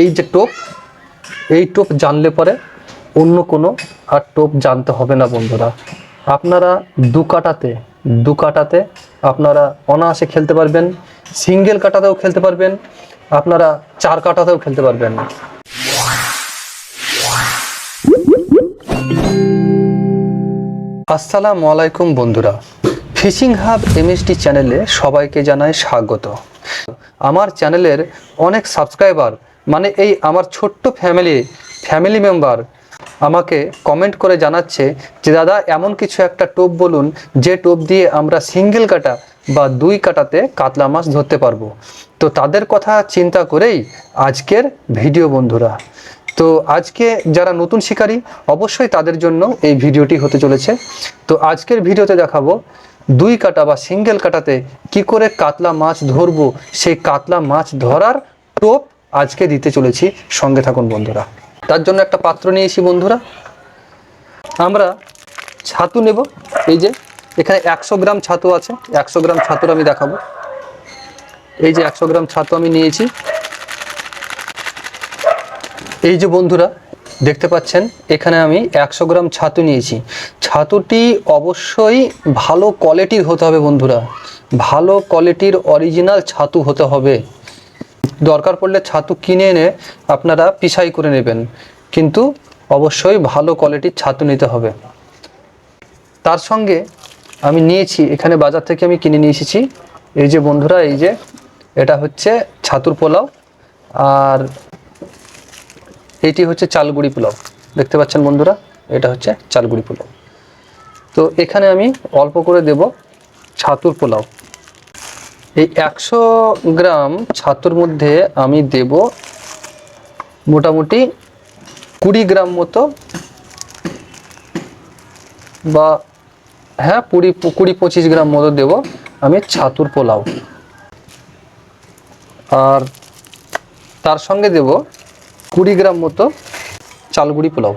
এই যে টোপ, এই টোপ জানলে পরে অন্য কোনো আর টোপ জানতে হবে না বন্ধুরা। আপনারা দু কাটাতে আপনারা অনায়াসে খেলতে পারবেন, সিঙ্গেল কাটাতেও খেলতে পারবেন, আপনারা 4 কাটাতেও খেলতে পারবেন। আসসালামু আলাইকুম বন্ধুরা, ফিশিং হাব এমএসডি চ্যানেলে সবাইকে জানাই স্বাগত। আমার চ্যানেলের অনেক সাবস্ক্রাইবার, মানে এই আমার ছোট্ট ফ্যামিলি মেম্বার আমাকে কমেন্ট করে জানাচ্ছে যে দাদা এমন কিছু একটা টোপ বলুন যে টোপ দিয়ে আমরা সিঙ্গেল কাটা বা 2 কাটাতে কাতলা মাছ ধরতে পারবো। তো তাদের কথা চিন্তা করেই আজকের ভিডিও বন্ধুরা। তো আজকে যারা নতুন শিকারী অবশ্যই তাদের জন্য এই ভিডিওটি হতে চলেছে। তো আজকের ভিডিওতে দেখাবো 2 কাটা বা সিঙ্গেল কাটাতে কি করে কাতলা মাছ ধরবো, সেই কাতলা মাছ ধরার টোপ আজকে দিতে চলেছি। সঙ্গে থাকুন বন্ধুরা। তার জন্য একটা পাত্র নিয়েছি বন্ধুরা। আমরা ছাতু নেব। এই যে এখানে 100 গ্রাম ছাতু আছে, 100 গ্রাম ছাতুর আমি দেখাবো। এই যে 100 গ্রাম ছাতু আমি নিয়েছি। এই যে বন্ধুরা দেখতে পাচ্ছেন এখানে আমি 100 গ্রাম ছাতু নিয়েছি। ছাতুটি অবশ্যই ভালো কোয়ালিটির হতে হবে বন্ধুরা, ভালো কোয়ালিটির অরিজিনাল ছাতু হতে হবে। দরকার পড়লে ছাতু কিনে এনে আপনারা পিসাই করে নেবেন, কিন্তু অবশ্যই ভালো কোয়ালিটির ছাতু নিতে হবে। তার সঙ্গে আমি নিয়েছি, এখানে বাজার থেকে আমি কিনে নিয়ে এসেছি। এই যে বন্ধুরা, এই যে এটা হচ্ছে ছাতুর পোলাও, আর এইটি হচ্ছে চালগুড়ি পোলাও। দেখতে পাচ্ছেন বন্ধুরা, এটা হচ্ছে চালগুড়ি পোলাও। তো এখানে আমি অল্প করে দেব ছাতুর পোলাও। এই 100 গ্রাম ছাতুর মধ্যে আমি দেব মোটামুটি 20 গ্রাম মতো, বা হ্যাঁ 20-25 গ্রাম মতো দেব আমি ছাতুর পোলাও। আর তার সঙ্গে দেব 20 গ্রাম মতো চালগুড়ি পোলাও।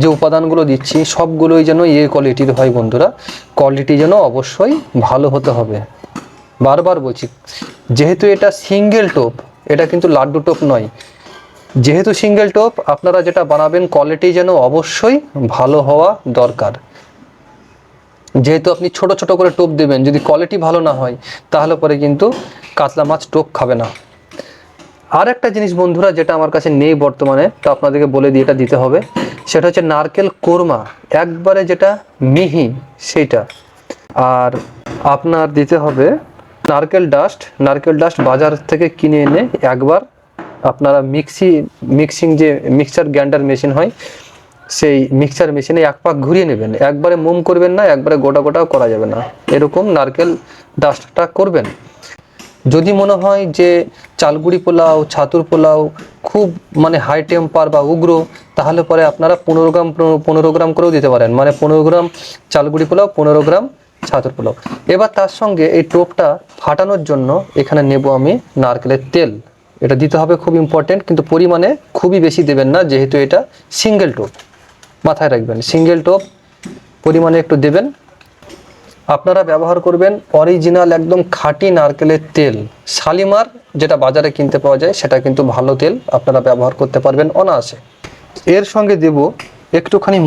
যে উপাদানগুলো দিচ্ছি সবগুলোই যেন এই কোয়ালিটির হয় বন্ধুরা, কোয়ালিটি যেন অবশ্যই ভালো হতে হবে। বারবার বলছি, যেহেতু এটা সিঙ্গেল টোপ, এটা কিন্তু লাড্ডু টোপ নয়। যেহেতু সিঙ্গেল টোপ, আপনারা যেটা বানাবেন কোয়ালিটি যেন অবশ্যই ভালো হওয়া দরকার। যেহেতু আপনি ছোট ছোট করে টোপ দেবেন, যদি কোয়ালিটি ভালো না হয় তাহলে পরে কিন্তু কাতলা মাছ টোপ খাবে না। আর একটা জিনিস বন্ধুরা যেটা আমার কাছে নেই বর্তমানে, তো আপনাদেরকে বলে দিয়ে এটা দিতে হবে, সেটা হচ্ছে নারকেল কোরমা, একবারে যেটা মিহি সেইটা। আর আপনার দিতে হবে নারকেল ডাস্ট বাজার থেকে কিনে এনে একবার আপনারা মিক্সিং যে মিক্সচার গ্রাইন্ডার মেশিন হয়, সেই মিক্সচার মেশিনে 1 পাক ঘুরিয়ে নেবেন। একবারে মোম করবেন না, একবারে গোটা গোটাও করা যাবে না, এরকম নারকেল ডাস্টটা করবেন। যদি মনে হয় যে চালগুড়ি পোলাও, ছাতুর পোলাও খুব মানে হাই টেম্পার বা উগ্র, তাহলে পরে আপনারা 15 গ্রাম করেও দিতে পারেন, মানে 15 গ্রাম চালগুড়ি পোলাও, 15 গ্রাম ছাতুর পোলাও। এবার তার সঙ্গে এই টোপটা ফাটানোর জন্য এখানে নেব আমি নারকেলের তেল। এটা দিতে হবে, খুব ইম্পর্টেন্ট, কিন্তু পরিমাণে খুবই বেশি দেবেন না, যেহেতু এটা সিঙ্গেল টোপ। মাথায় রাখবেন, সিঙ্গেল টোপ পরিমাণে একটু দেবেন। আপনারা ব্যবহার করবেন অরিজিনাল একদম খাঁটি নারকেলের তেল। শালিমার যেটা বাজারে কিনতে পাওয়া যায় সেটা কিন্তু ভালো তেল, আপনারা ব্যবহার করতে পারবেন অনায়াসে। এর সঙ্গে দেব একটুখানি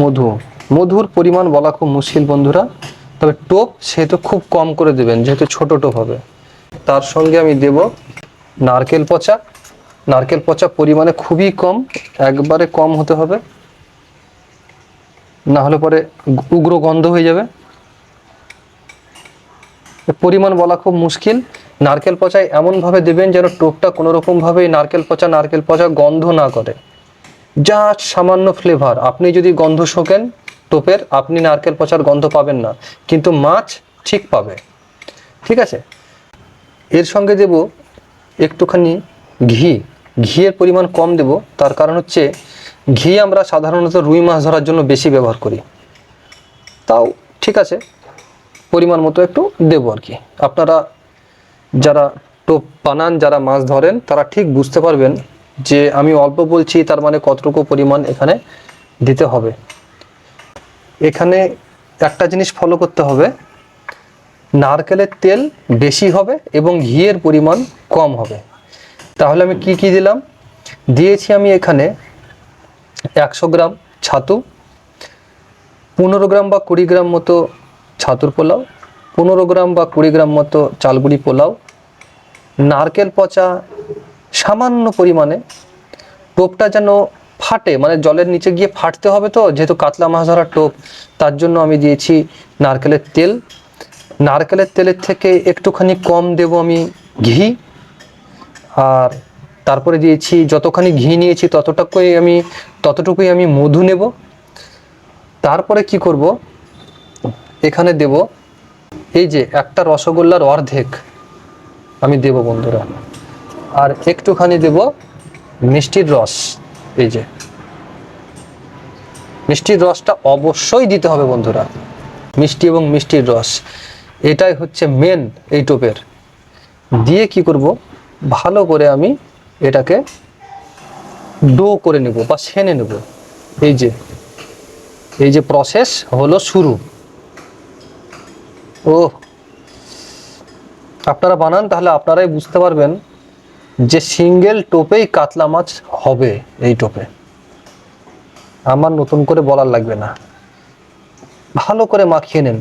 মধুর পরিমাণ বলা খুব মুশকিল বন্ধুরা, তবে টোপ সেহেতু খুব কম করে দেবেন, যেহেতু ছোট টোপ হবে। তার সঙ্গে আমি দেব নারকেল পচা পরিমাণে খুবই কম, একবারে কম হতে হবে, না হলে পরে উগ্র গন্ধ হয়ে যাবে। পরিমাণ বলা খুব মুশকিল। নারকেল পচায় এমনভাবে দেবেন যেন টোপটা কোনো রকমভাবে নারকেল পচা গন্ধ না করে, জাস্ট সামান্য ফ্লেভার। আপনি যদি গন্ধ শোকেন টোপের, আপনি নারকেল পচার গন্ধ পাবেন না, কিন্তু মাছ ঠিক পাবে। ঠিক আছে। এর সঙ্গে দেব একটুখানি ঘিয়ের পরিমাণ কম দেব, তার কারণ হচ্ছে ঘি আমরা সাধারণত রুই মাছ ধরার জন্য বেশি ব্যবহার করি। তাও ঠিক আছে, পরিমাণ মতো একটু দেবো আর কি। আপনারা যারা টোপ বানান, যারা মাছ ধরেন, তারা ঠিক বুঝতে পারবেন যে আমি অল্প বলছি তার মানে কতটুকু পরিমাণ এখানে দিতে হবে। এখানে একটা জিনিস ফলো করতে হবে, নারকেলের তেল বেশি হবে এবং ঘিয়ের পরিমাণ কম হবে। তাহলে আমি কি কি দিলাম, দিয়েছি আমি এখানে 100 গ্রাম ছাতু, 15 গ্রাম বা 20 গ্রাম মতো ছাতুর পোলাও, 15 গ্রাম বা 20 গ্রাম মতো চালগুড়ি পোলাও, নারকেল পচা সামান্য পরিমাণে, টোপটা যেন ফাটে, মানে জলের নিচে গিয়ে ফাটতে হবে, তো যেহেতু কাতলা মাছ ধরার টোপ, তার জন্য আমি দিয়েছি নারকেলের তেল। নারকেলের তেলের থেকে একটুখানি কম দেব আমি ঘি, আর তারপরে দিয়েছি যতখানি ঘি নিয়েছি ততটুকুই আমি মধু নেব। তারপরে কি করব, এখানে দেব এই যে একটা রসগোল্লার অর্ধেক আমি দেব বন্ধুরা, আর একটুখানি দেব মিষ্টির রস। এই যে মিষ্টির রসটা অবশ্যই দিতে হবে বন্ধুরা, মিষ্টি এবং মিষ্টির রস, এটাই হচ্ছে মেন এই টোপের। দিয়ে কি করব, ভালো করে আমি এটাকে ডো করে নেব বা সেনে নেব। এই যে প্রসেস হলো শুরু। ও আপনারা বানান, তাহলে আপনারাই বুঝতে পারবেন যে সিঙ্গেল টোপেই কাতলা মাছ হবে। এই টোপে আমার নতুন করে বলার লাগবে না, ভালো করে মাখিয়ে নেন।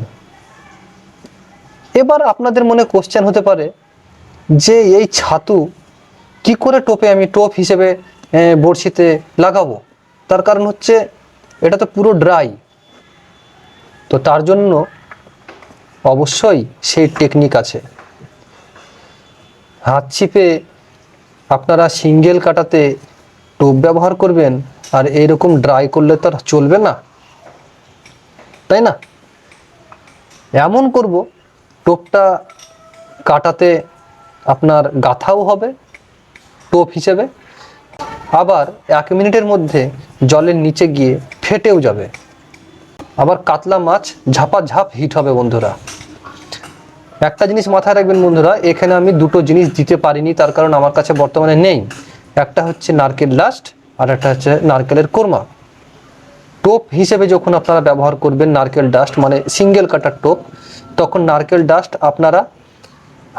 এবার আপনাদের মনে কোশ্চেন হতে পারে যে এই ছাতু কি করে টোপে আমি টোপ হিসেবে বড়শিতে লাগাবো, তার কারণ হচ্ছে এটা তো পুরো ড্রাই, তো তার জন্য অবশ্যই সেই টেকনিক আছে। হাত ছিপে আপনারা সিঙ্গেল কাটাতে টোপ ব্যবহার করবেন, আর এইরকম ড্রাই করলে তো আর চলবে না, তাই না? এমন করব টোপটা কাটাতে আপনার গাথাও হবে টোপ হিসেবে, আবার 1 মিনিটের মধ্যে জলের নিচে গিয়ে ফেটেও যাবে, আবার কাতলা মাছ ঝাপাঝাপ হিট হবে বন্ধুরা। একটা জিনিস মাথায় রাখবেন বন্ধুরা, এখানে আমি দুটো জিনিস দিতে পারিনি, তার কারণ আমার কাছে বর্তমানে নেই। একটা হচ্ছে নারকেল ডাস্ট, আর একটা হচ্ছে নারকেলের কোরমা। টোপ হিসেবে যখন আপনারা ব্যবহার করবেন নারকেল ডাস্ট, মানে সিঙ্গেল কাটার টোপ, তখন নারকেল ডাস্ট আপনারা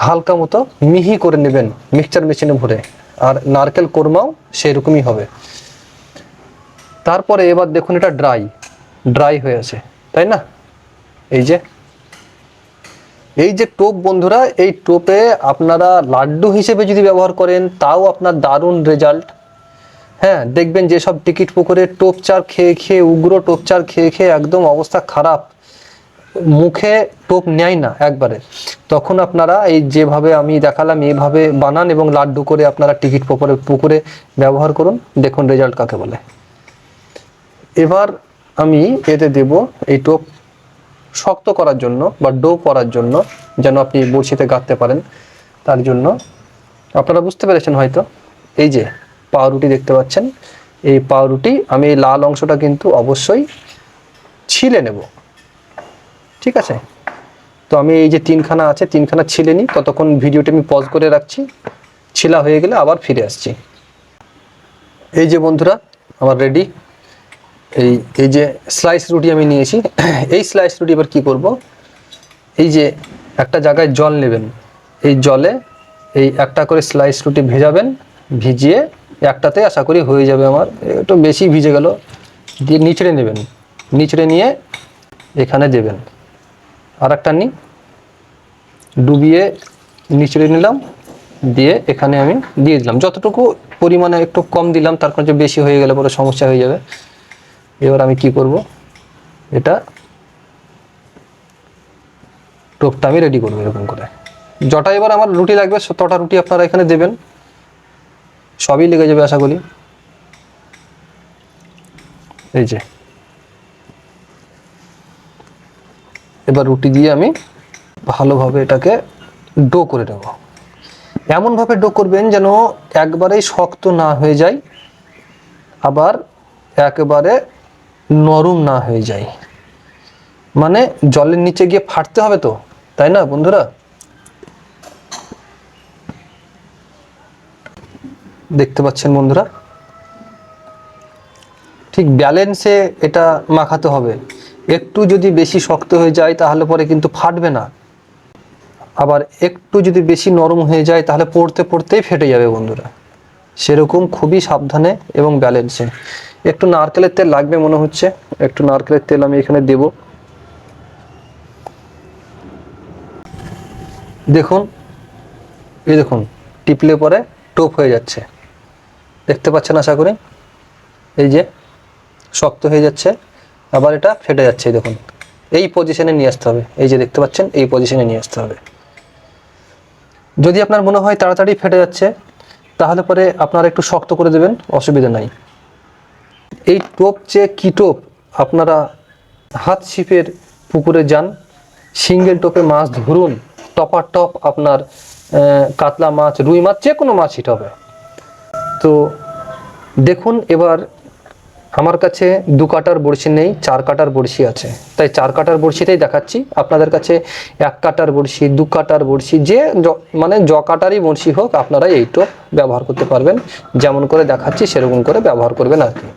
হালকা মতো মিহি করে নেবেন মিক্সচার মেশিনে ভরে, আর নারকেল কোরমাও সেরকমই হবে। তারপরে এবার দেখুন এটা ড্রাই হয়ে আছে, তাই না? এই যে টোপ বন্ধুরা, এই টোপে আপনারা লাড্ডু হিসেবে যদি ব্যবহার করেন তাও আপনার দারুণ রেজাল্ট। হ্যাঁ, দেখবেন যেসব টিকিট পুকুরে টোপচার খেয়ে খেয়ে, উগ্র টোপচার খেয়ে খেয়ে একদম অবস্থা খারাপ, মুখে টোপ নেয় না একবারে, তখন আপনারা এই যেভাবে আমি দেখালাম এইভাবে বানান এবং লাড্ডু করে আপনারা টিকিট পুকুরে ব্যবহার করুন, দেখুন রেজাল্ট কাকে বলে। এবার আমি এতে দেব এই টোপ শক্ত করার জন্য বা ডো করার জন্য, যেন আপনি বড়শিতে গাঁথতে পারেন, তার জন্য আপনারা বুঝতে পেরেছেন হয়তো, এই যে পাউরুটি দেখতে পাচ্ছেন, এই পাউরুটি আমি এই লাল অংশটা কিন্তু অবশ্যই ছিলে নেব, ঠিক আছে? তো আমি এই যে 3খানা আছে, 3খানা ছিলে নিই, ততক্ষণ ভিডিওটি আমি পজ করে রাখছি, ছিলা হয়ে গেলে আবার ফিরে আসছি। এই যে বন্ধুরা আমার রেডি, এই যে স্লাইস রুটি আমি নিয়েছি। এই স্লাইস রুটি এবার কি করব, এই যে একটা জায়গায় জল নেবেন, এই জলে এই একটা করে স্লাইস রুটি ভেজাবেন, ভিজিয়ে একটাতে আশা করি হয়ে যাবে আমার, একটু বেশি ভিজে গেল, দিয়ে নিচড়ে নেবেন, নিচড়ে নিয়ে এখানে দেবেন, আর একটা নিই, ডুবিয়ে নিচড়ে নিলাম, দিয়ে এখানে আমি দিয়ে দিলাম, যতটুকু পরিমাণে একটু কম দিলাম, তার কারণে বেশি হয়ে গেলে পরে সমস্যা হয়ে যাবে। এবার আমি কি করব, এটা টোপটা আমি রেডি করবো এরকম করে, যটা এবার আমার রুটি লাগবে তটা রুটি আপনারা এখানে দেবেন, সবই লেগে যাবে আশা করি। এই যে এবার রুটি দিয়ে আমি ভালোভাবে এটাকে ডো করে নেব। এমনভাবে ডো করবেন যেন একবারেই শক্ত না হয়ে যায়, আবার একেবারে নরম না হয়ে যায়, মানে জলের নিচে গিয়ে ফাটতে হবে তো, তাই না বন্ধুরা? দেখতে পাচ্ছেন বন্ধুরা, ঠিক ব্যালেন্সে এটা মাখাতে হবে, একটু যদি বেশি শক্ত হয়ে যায় তাহলে পরে কিন্তু ফাটবে না। আবার একটু যদি বেশি নরম হয়ে যায় তাহলে পড়তে পড়তেই ফেটে যাবে বন্ধুরা। সেরকম খুবই সাবধানে এবং ব্যালেন্সে। একটু নারকেলের তেল লাগবে মনে হচ্ছে, একটু নারকেলের তেল আমি এখানে দেব। দেখুন, এই দেখুন টিপলে পরে টোপ হয়ে যাচ্ছে, দেখতে পাচ্ছেন আশা করি। এই যে শক্ত হয়ে যাচ্ছে, আবার এটা ফেটে যাচ্ছে। দেখুন এই পজিশনে নিয়ে আসতে হবে, এই যে দেখতে পাচ্ছেন এই পজিশনে নিয়ে আসতে হবে। যদি আপনার মনে হয় তাড়াতাড়ি ফেটে যাচ্ছে তাহলে পরে আপনারা একটু শক্ত করে দেবেন, অসুবিধা নাই। এই টোপ যে কী টোপ, আপনারা হাত ছিপের পুকুরে যান, সিঙ্গেল টোপে মাছ ধরুন, টপার টপ আপনার কাতলা মাছ, রুই মাছ, যে কোনো মাছ হিট হবে। তো দেখুন এবার আমার কাছে 2 কাটার বড়শি নেই, 4 কাটার বড়শি আছে, তাই 4 কাটার বড়শিতেই দেখাচ্ছি। আপনাদের কাছে 1 কাটার বড়শি, 2 কাটার বড়শি, যে মানে কাটারই বড়শি হোক আপনারা এই টোপ ব্যবহার করতে পারবেন। যেমন করে দেখাচ্ছি সেরকম করে ব্যবহার করবেন আর কি।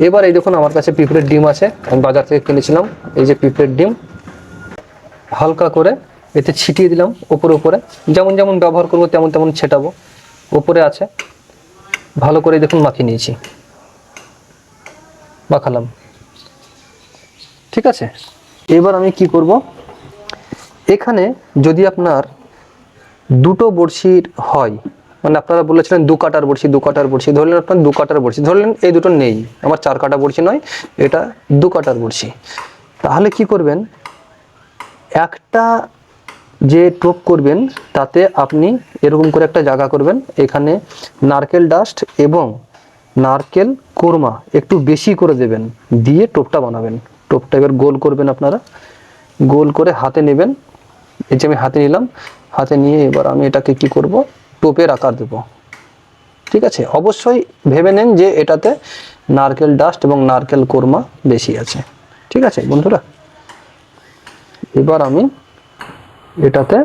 এবার এই দেখুন আমার কাছে পিঁপড়ের ডিম আছে, আমি বাজার থেকে কিনেছিলাম। এই যে পিঁপড়ের ডিম হালকা করে এতে ছিটিয়ে দিলাম উপরে উপরে, যেমন যেমন ব্যবহার করব তেমন তেমন ছেটাবো। উপরে আছে, ভালো করে দেখুন মাখিয়ে নিয়েছি, মাখালাম, ঠিক আছে। এবার আমি কি করব, এখানে যদি আপনার 2টো বড়শির হয়, মানে আপনারা বলেছিলেন 2 কাটার বড়শি, 2 কাটার বড়শি ধরলেন, আপনার 2 কাটার বড়শি ধরলেন, এই দুটো নেই আমার, 4 কাটা বড়শি নয়, এটা 2 কাটার বড়শি। তাহলে কি করবেন, একটা যে টোপ করবেন তাতে আপনি এরকম করে একটা জায়গা করবেন, এখানে নারকেল ডাস্ট এবং নারকেল কোরমা একটু বেশি করে দেবেন, দিয়ে টোপটা বানাবেন। টোপটা এবার গোল করবেন, আপনারা গোল করে হাতে নেবেন। এই যে আমি হাতে নিলাম, হাতে নিয়ে এবার আমি এটাকে কি করব, টোপের আকার দেব, ঠিক আছে। অবশ্যই ভেবে নেন যে এটাতে নারকেল ডাস্ট এবং নারকেল কোরমা বেশি আছে, ঠিক আছে বন্ধুরা। এবার আমি এটাতে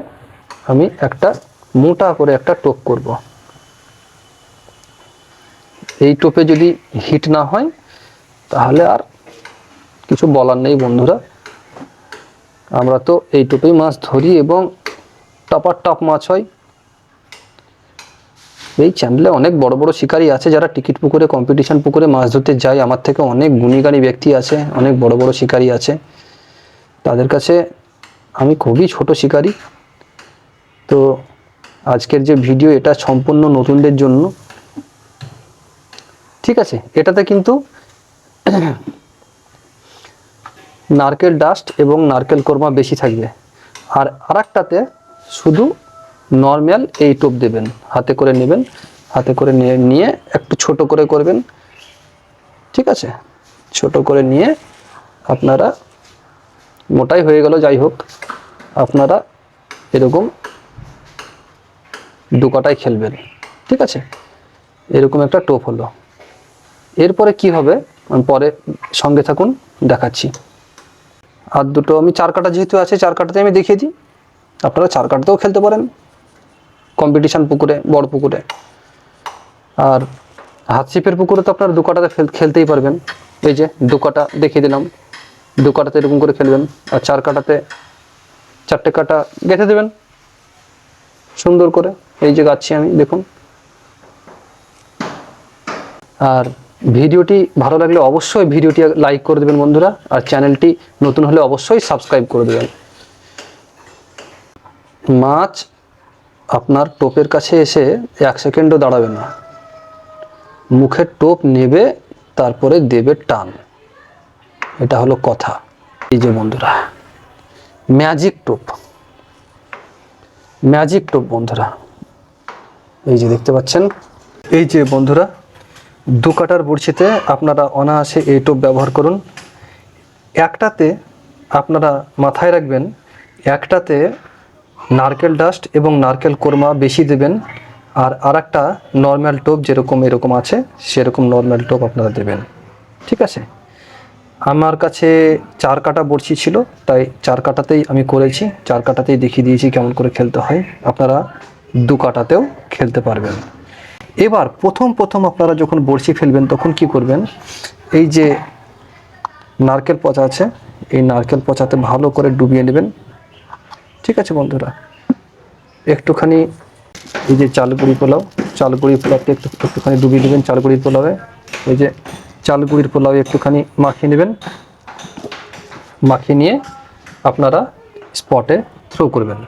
একটা মোটা করে একটা টোপ করব। এই টোপে যদি হিট না হয় তাহলে আর কিছু বলার নেই বন্ধুরা। আমরা তো এই টোপেই মাছ ধরি এবং টপার টপ মাছ হয়। এই চ্যানেলে অনেক বড় বড় শিকারী আছে যারা টিকিট পুকুরে, কম্পিটিশন পুকুরে মাছ ধরতে যায়। আমার থেকে অনেক গুণীগানী ব্যক্তি আছে, অনেক বড় বড় শিকারী আছে, তাদের কাছে আমি খুবই ছোট শিকারী। তো আজকের যে ভিডিও এটা সম্পূর্ণ নতুনদের জন্য, ঠিক আছে। এটাতে কিন্তু নারকেল ডাস্ট এবং নারকেল কোরমা বেশি থাকবে, আর আরেকটাতে শুধু নর্মাল এই টোপ দেবেন, হাতে করে নেবেন, হাতে করে নিয়ে একটু ছোট করে করবেন, ঠিক আছে। ছোট করে নিয়ে আপনারা, মোটাই হয়ে গেল যাই হোক, আপনারা এরকম 2 কাটায় খেলবেন, ঠিক আছে। এরকম একটা টোপ হলো। এরপরে কি হবে আমি পরে, সঙ্গে থাকুন, দেখাচ্ছি। আর দুটো আমি 4 কাটা যেহেতু আছে, 4 কাটাতে আমি দেখিয়ে দিই। আপনারা 4 কাটাতেও খেলতে পারেন কম্পিটিশন পুকুরে, বড় পুকুরে। আর হাত ছিপের পুকুরে তো আপনারা 2 কাটাতে খেলতেই পারবেন। এই যে 2 কাটা দেখিয়ে দিলাম, 2 কাটাতে এরকম করে খেলবেন। আর 4 কাটাতে 4টে কাটা গেঁথে দেবেন সুন্দর করে। এই যে গাচ্ছি আমি, দেখুন। আর ভিডিওটি ভালো লাগলে অবশ্যই ভিডিওটি লাইক করে দেবেন বন্ধুরা, আর চ্যানেলটি নতুন হলে অবশ্যই সাবস্ক্রাইব করে দেবেন। মাছ আপনার টোপের কাছে এসে 1 সেকেন্ডও দাঁড়াবে না, মুখে টোপ নেবে, তারপরে দেবে টান, এটা হলো কথা। এই যে বন্ধুরা ম্যাজিক টোপ, ম্যাজিক টোপ বন্ধুরা, এই যে দেখতে পাচ্ছেন। এই যে বন্ধুরা 2 কাটার বড়শিতে আপনারা অনায়াসে এই টোপ ব্যবহার করুন। একটাতে আপনারা মাথায় রাখবেন, একটাতে নারকেল ডাস্ট এবং নারকেল কোরমা বেশি দেবেন, আর আরেকটা নর্মাল টোপ যেরকম এরকম আছে সেরকম নর্মাল টোপ আপনারা দেবেন, ঠিক আছে। আমার কাছে 4 কাটা বড়শি ছিল, তাই 4 কাটাতেই আমি করেছি, 4 কাটাতেই দেখিয়ে দিয়েছি কেমন করে খেলতে হয়। আপনারা 2 কাটাতেও খেলতে পারবেন। এবার প্রথম আপনারা যখন বড়শি ফেলবেন তখন কি করবেন, এই যে নারকেল পচা আছে, এই নারকেল পচাতে ভালো করে ডুবিয়ে নেবেন, ঠিক আছে বন্ধুরা। একটুখানি এই যে চালগুড়ি পোলাওতে একটুখানি ডুবিয়ে দেবেন চালগুড়ির পোলাওয়ে। এই যে চালগুড়ির পোলাওয়ে একটুখানি মাখিয়ে নেবেন, মাখিয়ে নিয়ে আপনারা স্পটে থ্রো করবেন।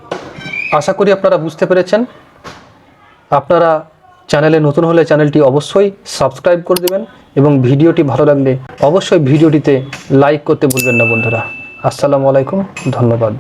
আশা করি আপনারা বুঝতে পেরেছেন। আপনারা চ্যানেলে নতুন হলে চ্যানেলটি অবশ্যই সাবস্ক্রাইব করে দেবেন এবং ভিডিওটি ভালো লাগলে অবশ্যই ভিডিওটিতে লাইক করতে ভুলবেন না বন্ধুরা। আসসালামু আলাইকুম, ধন্যবাদ।